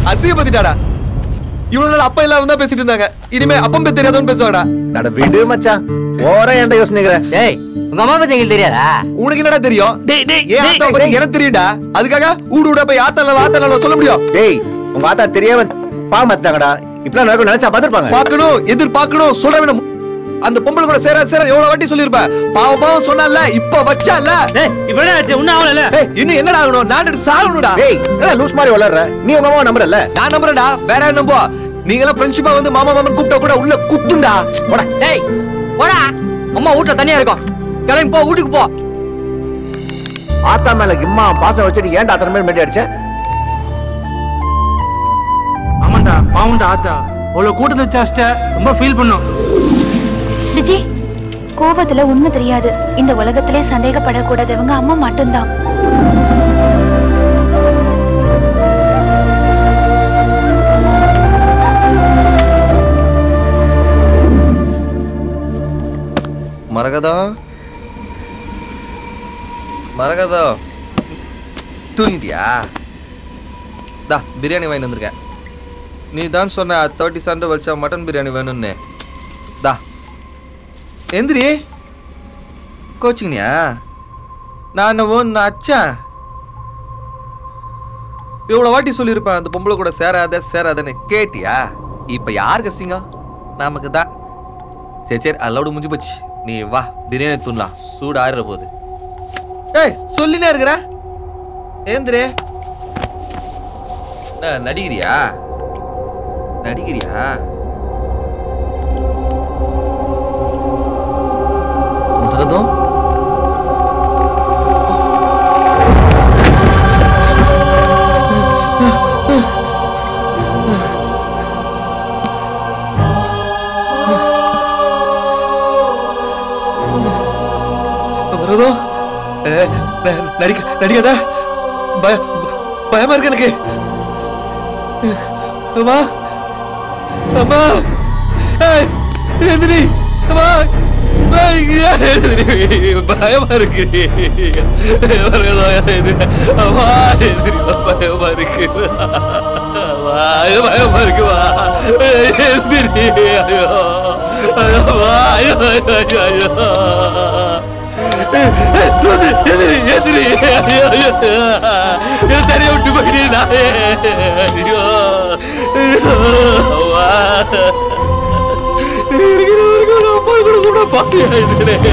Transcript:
அசிங்கப்படுத்திட்டாடா. இவ்வளவு நாள் அப்பா எல்லாம் தான் பேசிட்டு இருந்தாங்க. இனிமே அப்பம் பேர் தெரியாதவன்னு பேசுவாடா. நட விடு மச்சான். ஓரா ஏன்டா யோசிக்கிறே? டேய் உங்க அம்மா பத்தி எங்களுக்கு தெரியாதா? உனக்கு என்னடா தெரியும்? ஏன் ஆத்தா பத்தி எனக்கு தெரியும்டா. அதுக்காக ஊடு ஊட போய் ஆத்தால ஆத்தால சொல்ல முடியும்? டேய் உங்க ஆத்தா தெரியாம பாமாட்டாங்கடா. இப்பலாம் நடக்கும் நினைச்சா பாத்துப்பாங்க. பார்க்கணும் எதிர்பார்க்கணும் சொல்றேன். அந்த பொம்பளை கூட சேர சேர எவ்வளவு வாட்டி சொல்லிருப்ப. பாவம் பாவம் சொன்னால இப்ப வச்சால. டேய் இப்போ என்ன ஆச்சு? ஒண்ணு ஆவல. டேய் இன்னும் என்னடா ஆகணும்? நான் சாகணும்டா. டேய் என்ன லூஸ் மாதிரி வளர்ற? நீ உங்க அம்மாவை நம்பறல? நான் நம்பறேன்டா. வேற என்ன நம்புவா? நீங்க எல்லாம் ஃப்ரெண்ட்ஷிப்பா வந்து மாமா மாமன் கூப்பிட்டா கூட உள்ள குத்துண்டா. போடா. டேய் போடா. அம்மா வீட்ல தனியா இருக்கும். கிளம்பி போ வீட்டுக்கு போ. ஆத்தா மேல இம்மா பாசம் வச்சு நீ ஏன்டா அத்தனை மேல மெட்டி அடிச்ச? ஆமாண்டா பாவுண்டா ஆத்தா. அவ்வளவு கூட்டத்தை வச்சாஸ்ட ரொம்ப ஃபீல் பண்ணும். விஜி கோபத்துல உண்மை தெரியாது. இந்த உலகத்திலே சந்தேகப்படக்கூடாதவங்க அம்மா மட்டும்தான். மரகதம் மரகதம் தூங்கிட்டியா? தா பிரியாணி வாங்கி வந்திருக்கேன். நீ தான் சொன்ன 30 சண்டை வச்சா மட்டன் பிரியாணி வேணும்னு. தா எந்திரி. கோச்சிங்கனியா? நான் ஒன்று அச்சா இவ்வளோ வாட்டி சொல்லியிருப்பேன் அந்த பொம்பளை கூட சேராதன்னு கேட்டியா? இப்போ யாருக்கு சிங்கம்? நமக்கு தான். சரி சரி அல்லோடு முடிஞ்சு போச்சு. நீ வா பிரியாணி தூண்டலாம். சூடு ஆறுற போகுது. ஏய் சொல்லினே இருக்கிற. ஏந்திரே. நடிகிறியா? மரகதம் நடிக்காத. பயமா இருக்கு எனக்கு. அம்மா அம்மா எந்திரி. அம்மா பயமா இருக்கு. அம்மா எந்திரி. பயமா இருக்கு. பயமா இருக்குவா. எந்திரி. தனியா விட்டு போயிட்டா. கூட பாட்டி ஆயிடுறேன்.